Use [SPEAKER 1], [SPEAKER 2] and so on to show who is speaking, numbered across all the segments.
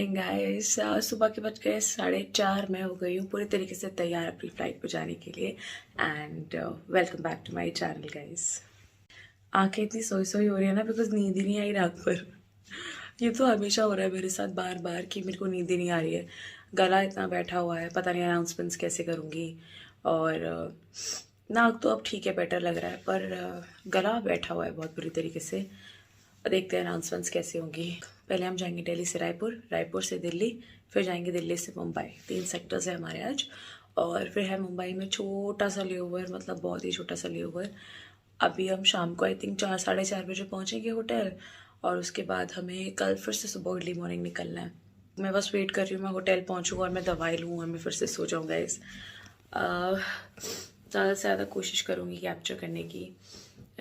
[SPEAKER 1] Morning guys. सुबह के बज गए 4:30। मैं हो गई हूँ पूरी तरीके से तैयार अपनी फ्लाइट पर जाने के लिए। And welcome back to my channel guys. आंखें इतनी सोई सोई हो रही है ना, बिकॉज नींद ही नहीं आई रात भर। ये तो हमेशा हो रहा है मेरे साथ बार बार कि मेरे को नींद ही नहीं आ रही है। गला इतना बैठा हुआ है, पता नहीं अनाउंसमेंट्स कैसे करूँगी। और नाक तो अब ठीक है, बेटर लग रहा है, पर गला बैठा हुआ है बहुत बुरी तरीके से। देखते हैं अनाउंसमेंट्स कैसे होंगी। पहले हम जाएंगे दिल्ली से रायपुर, रायपुर से दिल्ली, फिर जाएंगे दिल्ली से मुंबई। 3 सेक्टर्स है हमारे आज। और फिर है मुंबई में छोटा सा लेओवर, मतलब बहुत ही छोटा सा लेओवर। अभी हम शाम को आई थिंक 4-4:30 बजे पहुंचेंगे होटल। और उसके बाद हमें कल फिर से सुबह अर्ली मॉर्निंग निकलना है। मैं बस वेट कर रही हूँ, मैं होटल पहुँचूँ और मैं दवाई लूँ और मैं फिर से सो जाऊँगा। ज़्यादा से ज़्यादा कोशिश करूँगी कैप्चर करने की,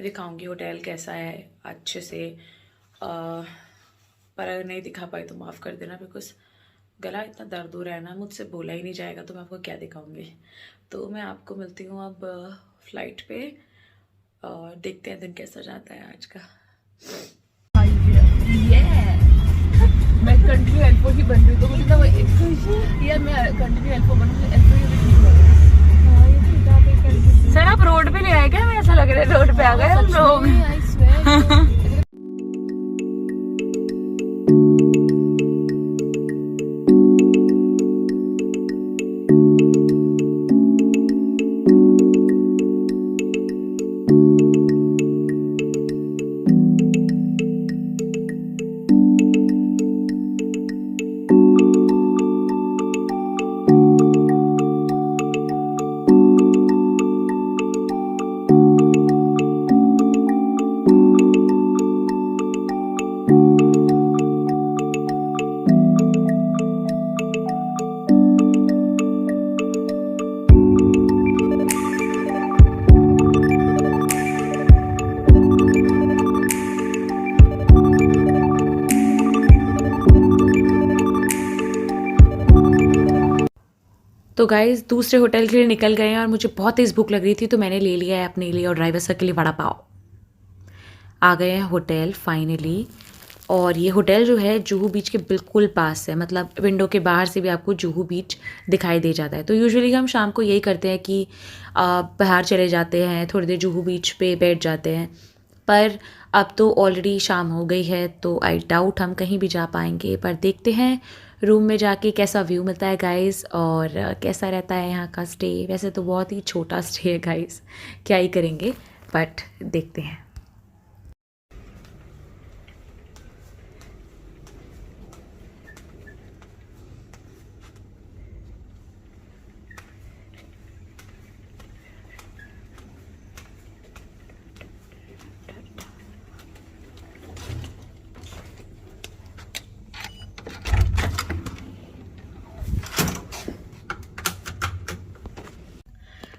[SPEAKER 1] दिखाऊंगी होटल कैसा है अच्छे से। पर अगर नहीं दिखा पाई तो माफ़ कर देना, बिकॉज गला इतना दर्द हो रहा है ना, मुझसे बोला ही नहीं जाएगा तो मैं आपको क्या दिखाऊंगी। तो मैं आपको मिलती हूँ अब फ्लाइट पे, और देखते हैं दिन कैसा जाता है आज का।
[SPEAKER 2] मैं कंटिन्यू एल्फो ही बन रही हूँ, तो मुझे ना वो यार मैं कंटिन्यू एल्फो बन रही हूँ। एल्फो ही ठीक लग।
[SPEAKER 1] सर आप रोड पे ले आए क्या? मैं ऐसा लग रहा है रोड पे आ गए हम लोग। तो गाइस दूसरे होटल के लिए निकल गए हैं और मुझे बहुत तेज़ भूख लग रही थी, तो मैंने ले लिया है अपने लिए और ड्राइवर सर के लिए वड़ा पाव। आ गए हैं होटल फाइनली। और ये होटल जो है जुहू बीच के बिल्कुल पास है, मतलब विंडो के बाहर से भी आपको जुहू बीच दिखाई दे जाता है। तो यूजुअली हम शाम को यही करते हैं कि बाहर चले जाते हैं, थोड़ी देर जुहू बीच पे बैठ जाते हैं। पर अब तो ऑलरेडी शाम हो गई है, तो आई डाउट हम कहीं भी जा पाएंगे। पर देखते हैं रूम में जाके कैसा व्यू मिलता है गाइस, और कैसा रहता है यहाँ का स्टे। वैसे तो बहुत ही छोटा स्टे है गाइस, क्या ही करेंगे, बट देखते हैं।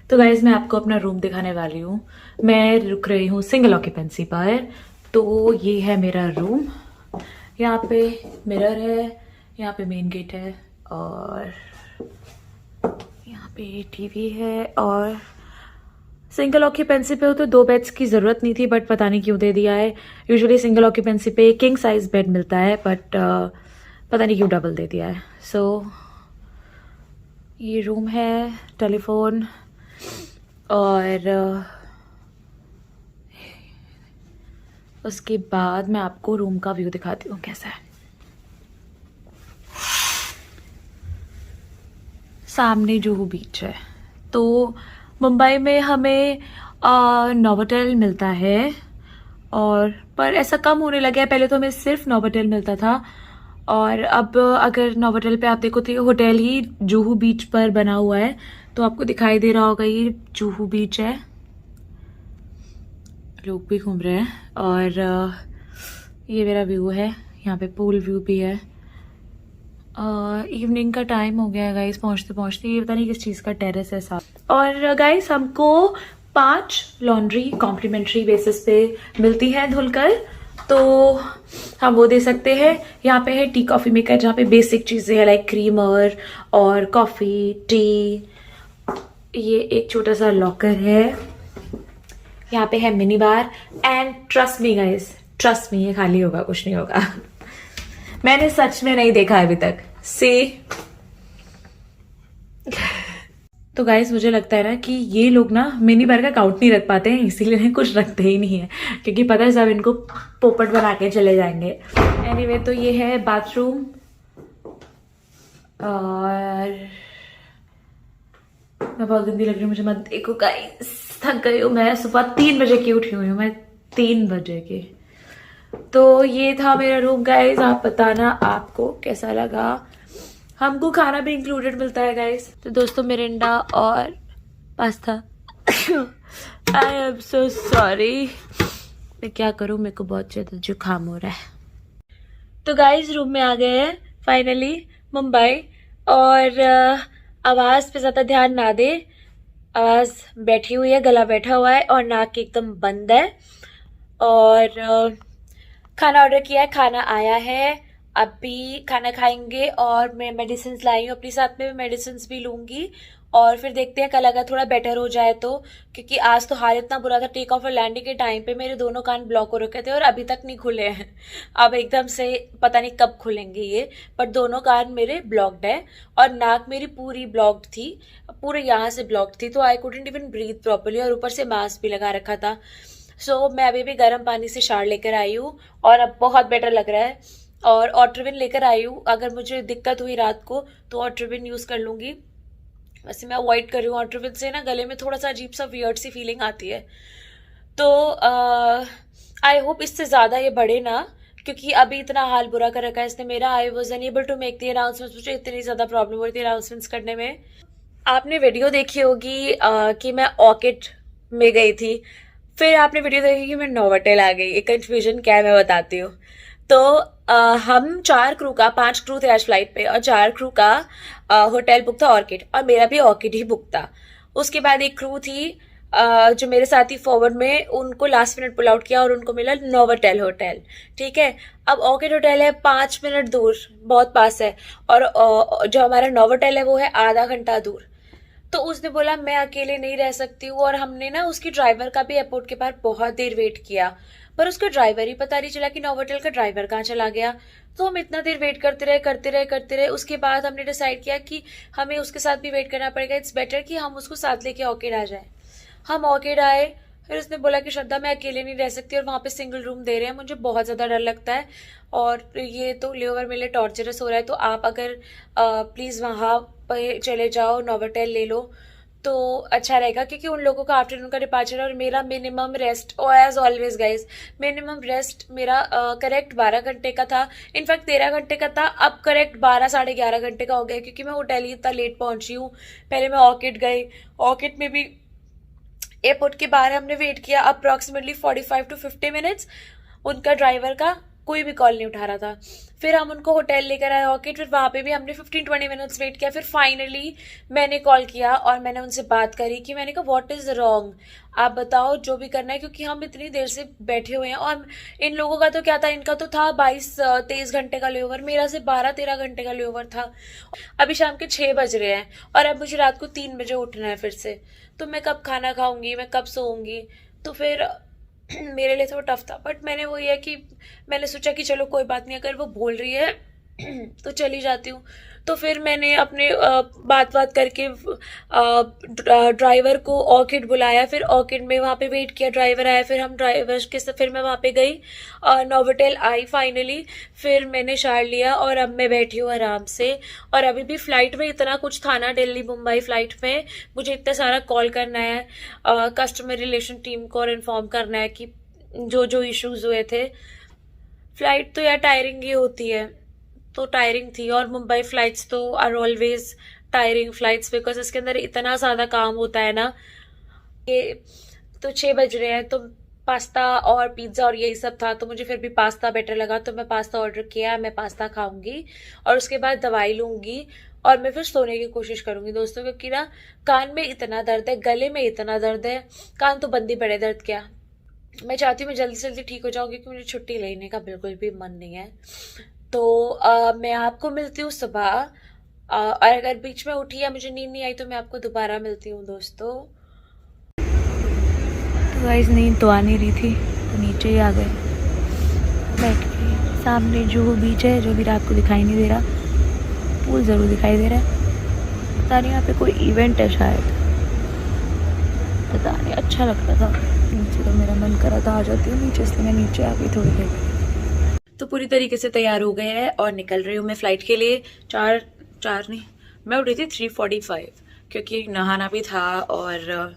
[SPEAKER 1] तो गाइज़ मैं आपको अपना रूम दिखाने वाली हूँ। मैं रुक रही हूँ सिंगल ऑक्यूपेंसी पर। तो ये है मेरा रूम। यहाँ पे मिरर है, यहाँ पे मेन गेट है, और यहाँ पे टीवी है। और सिंगल ऑक्यूपेंसी पे हो तो 2 बेड्स की ज़रूरत नहीं थी, बट पता नहीं क्यों दे दिया है। यूजुअली सिंगल ऑक्यूपेंसी पे किंग साइज बेड मिलता है, बट पता नहीं क्यों डबल दे दिया है। सो ये रूम है, टेलीफोन, और उसके बाद मैं आपको रूम का व्यू दिखाती हूँ कैसा है। सामने जुहू बीच है। तो मुंबई में हमें नोवोटेल मिलता है, और पर ऐसा कम होने लगा है। पहले तो हमें सिर्फ नोवोटेल मिलता था, और अब अगर नोवोटेल पे आप देखो तो ये होटल ही जुहू बीच पर बना हुआ है। तो आपको दिखाई दे रहा होगा ये जुहू बीच है, लोग भी घूम रहे हैं। और ये मेरा व्यू है, यहाँ पे पूल व्यू भी है। इवनिंग का टाइम हो गया है गाइस, पहुँचते पहुँचते। ये पता नहीं किस चीज़ का टेरेस है साथ। और गाइस हमको 5 लॉन्ड्री कॉम्प्लीमेंट्री बेसिस पे मिलती है धुलकर, तो हम वो दे सकते हैं। यहाँ पे है टी कॉफ़ी मेकर, जहाँ पे बेसिक चीज़ें हैं लाइक क्रीमर और कॉफ़ी, टी। ये एक छोटा सा लॉकर है। यहाँ पे है mini bar. And trust me guys, trust me, ये खाली होगा, कुछ नहीं होगा। मैंने सच में नहीं देखा अभी तक। सी तो गाइस मुझे लगता है ना कि ये लोग ना मिनी बार का काउंट नहीं रख पाते हैं, इसीलिए कुछ रखते ही नहीं है, क्योंकि पता है सब इनको पोपट बना के चले जाएंगे। एनीवे तो ये है बाथरूम और मैं बहुत गंदी लग रही हूँ, मुझे मत देखो गाइस, थक गई हूँ मैं। सुबह 3 बजे की उठी हुई हूँ मैं, 3 बजे की। तो ये था मेरा रूम गाइस, आप बताना आपको कैसा लगा। हमको खाना भी इंक्लूडेड मिलता है गाइस। तो दोस्तों मिरिंडा और pasta. I am so sorry, मैं क्या करूँ, मेरे को बहुत ज्यादा जुकाम हो रहा है। तो गाइस रूम में आ गए हैं फाइनली मुंबई, और आवाज पे ज्यादा ध्यान ना दे, आवाज बैठी हुई है, गला बैठा हुआ है और नाक एकदम बंद है। और खाना ऑर्डर किया है, खाना आया है, अभी खाना खाएंगे। और मैं मेडिसिन लाई हूँ अपने साथ में, मैं मेडिसिन भी लूंगी और फिर देखते हैं कल अगर थोड़ा बेटर हो जाए तो, क्योंकि आज तो हाल इतना बुरा था, टेक ऑफ और लैंडिंग के टाइम पे मेरे दोनों कान ब्लॉक हो रखे थे और अभी तक नहीं खुले हैं। अब एकदम से पता नहीं कब खुलेंगे ये, पर दोनों कान मेरे ब्लॉक्ड है और नाक मेरी पूरी ब्लॉक्ड थी, पूरे यहाँ से ब्लॉक्ड थी, तो I couldn't even breathe properly, और ऊपर से मास्क भी लगा रखा था। सो मैं अभी भी गर्म पानी से शावर लेकर आई हूँ और अब बहुत बेटर लग रहा है। और ऑट्रिविन लेकर आई हूँ, अगर मुझे दिक्कत हुई रात को तो ऑट्रिविन यूज कर लूंगी। वैसे मैं अवॉइड कर रही हूँ ऑट्रिविन से ना, गले में थोड़ा सा अजीब सा वियर्ड सी फीलिंग आती है। तो आई होप इससे ज्यादा ये बढ़े ना, क्योंकि अभी इतना हाल बुरा कर रखा है इसने मेरा। I was unable to make the announcements, मुझे इतनी ज्यादा प्रॉब्लम हो रही थी अनाउंसमेंट्स करने में। आपने वीडियो देखी होगी कि मैं ऑर्किड में गई थी, फिर आपने वीडियो देखी कि मैं नोवाटेल आ गई। एक कंफ्यूजन क्या है मैं बताती हूँ। तो हम 4 क्रू का, 5 क्रू थे आज फ्लाइट पे और 4 क्रू का होटल बुक था ऑर्किड, और मेरा भी ऑर्किड ही बुक था। उसके बाद एक क्रू थी जो मेरे साथ ही फॉरवर्ड में, उनको लास्ट मिनट पुल आउट किया और उनको मिला नोवाटेल होटल। ठीक है, अब ऑर्किड होटल है 5 मिनट दूर, बहुत पास है, और जो हमारा नोवाटेल है वो है आधा घंटा दूर। तो उसने बोला मैं अकेले नहीं रह सकती हूँ, और हमने ना उसकी ड्राइवर का भी एयरपोर्ट के पास बहुत देर वेट किया, पर उसका ड्राइवर ही पता नहीं चला कि नोवाटेल का ड्राइवर कहाँ चला गया। तो हम इतना देर वेट करते रहे। उसके बाद हमने डिसाइड किया कि हमें उसके साथ भी वेट करना पड़ेगा, इट्स बेटर कि हम उसको साथ लेके ऑर्किड आ जाए। हम ऑर्किड आए, फिर उसने बोला कि श्रद्धा मैं अकेले नहीं रह सकती, और वहाँ पे सिंगल रूम दे रहे हैं, मुझे बहुत ज़्यादा डर लगता है और ये तो लेओवर मेरे लिए टॉर्चरस हो रहा है, तो आप अगर प्लीज़ वहाँ पे चले जाओ, नोवाटेल ले लो तो अच्छा रहेगा, क्योंकि उन लोगों का आफ्टरनून का डिपार्चर है और मेरा minimum rest, as always guys minimum rest मेरा करेक्ट 12 घंटे का था, इनफैक्ट 13 घंटे का था, अब करेक्ट 12 साढ़े 11 घंटे का हो गया, क्योंकि मैं होटल ही इतना लेट पहुंची हूँ। पहले मैं ऑर्किड गई, ऑर्किड में भी एयरपोर्ट के बाहर हमने वेट किया अप्रॉक्सीमेटली 45 to 50 मिनट्स, उनका ड्राइवर का कोई भी कॉल नहीं उठा रहा था। फिर हम उनको होटल लेकर आए ऑर्किड, फिर वहां पे भी हमने 15-20 मिनट्स वेट किया। फिर फाइनली मैंने कॉल किया और मैंने उनसे बात करी कि मैंने कहा व्हाट इज रॉन्ग, आप बताओ जो भी करना है, क्योंकि हम इतनी देर से बैठे हुए हैं। और इन लोगों का तो क्या था, इनका तो था 22-23 घंटे का लेओवर, मेरा सिर्फ 12-13 घंटे का लेओवर था। अभी शाम के 6 बज रहे हैं और अब मुझे रात को 3 बजे उठना है फिर से, तो मैं कब खाना खाऊंगी, मैं कब सोऊंगी, तो फिर मेरे लिए थोड़ा टफ था। बट मैंने वो ये कि मैंने सोचा कि चलो कोई बात नहीं, अगर वो बोल रही है तो चली जाती हूँ। तो फिर मैंने अपने बात करके ड्राइवर को ऑर्किड बुलाया, फिर ऑर्किड में वहाँ पे वेट किया, ड्राइवर आया, फिर हम ड्राइवर के साथ फिर मैं वहाँ पे गई, नोवाटेल आई फाइनली, फिर मैंने शावर लिया और अब मैं बैठी हूँ आराम से। और अभी भी फ्लाइट में इतना कुछ था ना, दिल्ली मुंबई फ्लाइट में मुझे इतना सारा कॉल करना है, कस्टमर रिलेशन टीम को और इन्फॉर्म करना है कि जो जो इश्यूज हुए थे। फ्लाइट तो यार टायरिंग ही होती है, तो टायरिंग थी, और मुंबई फ्लाइट्स तो are always tiring flights, because इसके अंदर इतना ज़्यादा काम होता है ना। ये तो 6 बज रहे हैं, तो पास्ता और पिज्ज़ा और यही सब था, तो मुझे फिर भी पास्ता बेटर लगा, तो मैं पास्ता ऑर्डर किया, मैं पास्ता खाऊंगी और उसके बाद दवाई लूंगी और मैं फिर सोने की कोशिश करूंगी दोस्तों, क्योंकि ना कान में इतना दर्द है, गले में इतना दर्द है, कान तो बंद ही पड़े दर्द क्या। मैं चाहती हूँ मैं जल्दी से जल्दी ठीक हो जाऊँ, क्योंकि मुझे छुट्टी लेने का बिल्कुल भी मन नहीं है। तो मैं आपको मिलती हूँ सुबह, और अगर बीच में उठी या मुझे नींद नहीं आई तो मैं आपको दोबारा मिलती हूँ दोस्तों। तो गाइस नींद तो आ नहीं रही थी, तो नीचे ही आ गए बैठ के। सामने जो बीच है, जो भी रात को दिखाई नहीं दे रहा, पूल ज़रूर दिखाई दे रहा है। पता नहीं यहाँ पे कोई इवेंट है शायद, पता नहीं। अच्छा लग रहा था नीचे, तो मेरा मन कर रहा था आ जाती हूँ नीचे, इसलिए मैं नीचे आ गई थोड़ी देर। तो पूरी तरीके से तैयार हो गए हैं और निकल रही हूँ मैं फ्लाइट के लिए। चार नहीं, मैं उठी थी 3:45 क्योंकि नहाना भी था और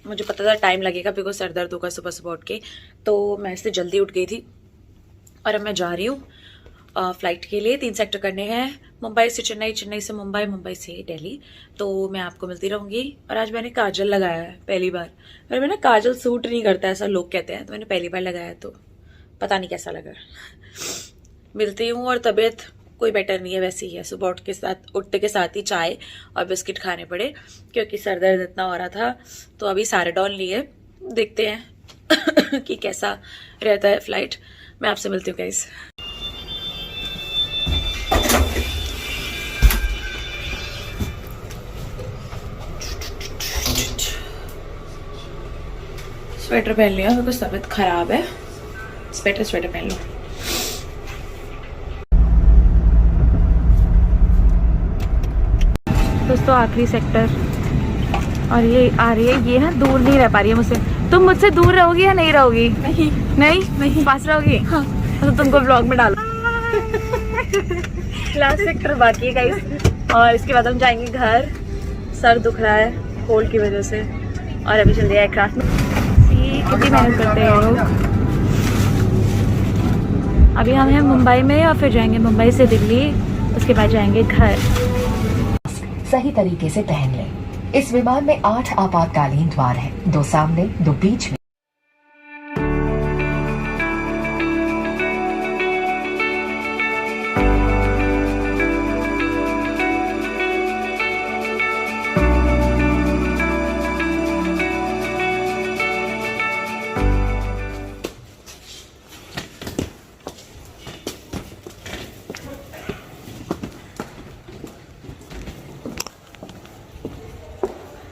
[SPEAKER 1] मुझे पता था टाइम लगेगा बिकॉज सर दर्द होगा सुबह सुबह उठ के, तो मैं इससे जल्दी उठ गई थी। और अब मैं जा रही हूँ फ्लाइट के लिए। 3 सेक्टर करने हैं, मुंबई से चेन्नई, चेन्नई से मुंबई, मुंबई से दिल्ली। तो मैं आपको मिलती रहूंगी। और आज मैंने काजल लगाया है पहली बार, पर मैंने काजल सूट नहीं करता ऐसा लोग कहते हैं, तो मैंने पहली बार लगाया, तो पता नहीं कैसा लगा। मिलती हूँ। और तबीयत कोई बेटर नहीं है, वैसे ही है। सुबह उठते के साथ ही चाय और बिस्किट खाने पड़े क्योंकि सर दर्द इतना हो रहा था। तो अभी सैराडॉन लिए, देखते हैं कि कैसा रहता है फ्लाइट। मैं आपसे मिलती हूँ गाइस। स्वेटर पहन लिया क्योंकि तबीयत खराब है। स्वेटर पहन लो। दोस्तों आखिरी सेक्टर, और ये आ रही है, ये ना दूर नहीं रह पा रही है मुझसे। तुम मुझसे दूर रहोगी या नहीं रहोगी? नहीं पास रहोगी। हाँ। तो तुमको ब्लॉग में डालो। लास्ट सेक्टर बाकी है गाइस, और इसके बाद हम जाएंगे घर। सर दुख रहा है कोल्ड की वजह से, और अभी चल रही है एयरक्राफ्ट में। कितनी मेहनत करते हैं लोग। अभी हम हैं मुंबई में और फिर जाएंगे मुंबई से दिल्ली, उसके बाद जाएंगे घर।
[SPEAKER 3] सही तरीके से पहन लें। इस विमान में 8 आपातकालीन द्वार हैं, 2 सामने, 2 बीच में।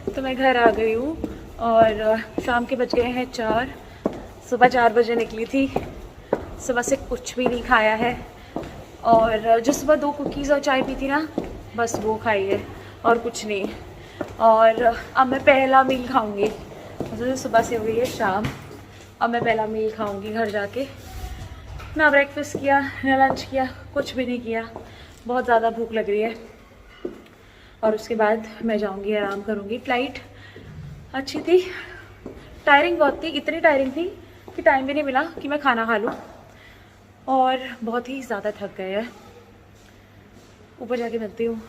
[SPEAKER 1] तो मैं घर आ गई हूँ और शाम के बज गए हैं 4। सुबह 4 बजे निकली थी, सुबह से कुछ भी नहीं खाया है। और जो सुबह 2 कुकीज़ और चाय पी थी ना, बस वो खाई है और कुछ नहीं। और अब मैं पहला मील खाऊंगी, मतलब सुबह से हो गई है शाम। अब मैं पहला मील खाऊंगी घर जाके। ना ब्रेकफास्ट किया, ना लंच किया, कुछ भी नहीं किया। बहुत ज़्यादा भूख लग रही है। और उसके बाद मैं जाऊंगी, आराम करूंगी। फ्लाइट अच्छी थी, टायरिंग बहुत थी, इतनी टायरिंग थी कि टाइम भी नहीं मिला कि मैं खाना खा लूँ, और बहुत ही ज़्यादा थक गए हैं। ऊपर जाके मिलती हूँ।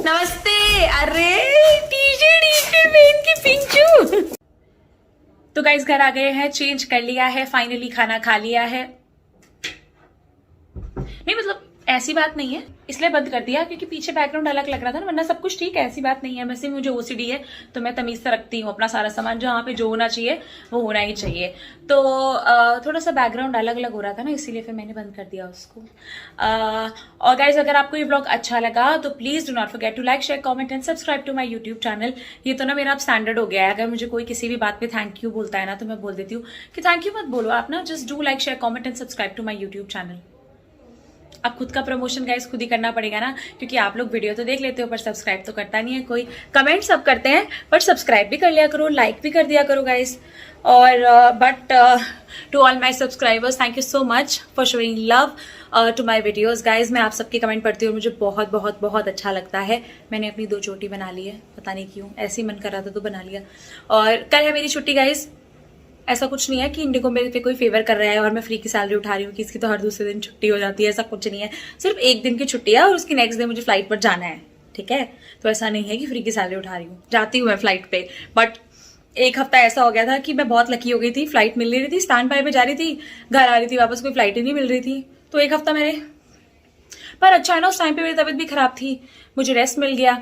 [SPEAKER 1] नमस्ते। अरे टी-शर्ट पहन के पिंचू। तो गाइस घर आ गए हैं, चेंज कर लिया है, फाइनली खाना खा लिया है। नहीं मतलब ऐसी बात नहीं है, इसलिए बंद कर दिया क्योंकि पीछे बैकग्राउंड अलग लग रहा था ना, वरना सब कुछ ठीक है, ऐसी बात नहीं है। वैसे मुझे ओसीडी है तो मैं तमीज से रखती हूँ अपना सारा सामान, जहाँ पे जो होना चाहिए वो होना ही चाहिए। तो थोड़ा सा बैकग्राउंड अलग अलग हो रहा था ना, इसीलिए फिर मैंने बंद कर दिया उसको। और गाइज अगर आपको ये ब्लॉग अच्छा लगा तो please do not forget to like, share, comment and subscribe to my YouTube channel. ये तो ना मेरा अब स्टैंडर्ड हो गया है, अगर मुझे कोई किसी भी बात पे थैंक यू बोलता है ना, तो मैं बोल देती हूँ कि थैंक यू मत बोलो आप ना, just do like, share, comment and subscribe to my YouTube channel. अब खुद का प्रमोशन गाइस खुद ही करना पड़ेगा ना, क्योंकि आप लोग वीडियो तो देख लेते हो पर सब्सक्राइब तो करता नहीं है कोई। कमेंट सब करते हैं पर सब्सक्राइब भी कर लिया करो, लाइक भी कर दिया करो गाइस। और but to all my subscribers, thank you so much for showing love to my videos guys. मैं आप सबके कमेंट पढ़ती हूँ, मुझे बहुत बहुत बहुत अच्छा लगता है। मैंने अपनी 2 चोटी बना ली है, पता नहीं क्यों, ऐसे ही मन कर रहा था तो बना लिया। और कल है मेरी छुट्टी गाइस। ऐसा कुछ नहीं है कि इंडिगो मेरे पे कोई फेवर कर रहा है और मैं फ्री की सैलरी उठा रही हूँ कि इसकी तो हर दूसरे दिन छुट्टी हो जाती है, ऐसा कुछ नहीं है। सिर्फ 1 दिन की छुट्टी है और उसकी नेक्स्ट डे मुझे फ्लाइट पर जाना है, ठीक है। तो ऐसा नहीं है कि फ्री की सैलरी उठा रही हूँ, जाती हूँ मैं फ्लाइट पे। बट 1 हफ्ता ऐसा हो गया था कि मैं बहुत लकी हो गई थी, फ्लाइट मिल नहीं रही थी, स्टैंड बाय पे जा रही थी, घर आ रही थी वापस, कोई फ्लाइट ही नहीं मिल रही थी। तो 1 हफ्ता मेरे पर अच्छा है ना, उस टाइम पे मेरी तबीयत भी खराब थी, मुझे रेस्ट मिल गया।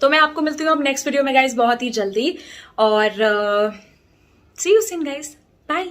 [SPEAKER 1] तो मैं आपको मिलती हूँ अब नेक्स्ट वीडियो में गाइस बहुत ही जल्दी, और सी यू सून गाइस, बाय।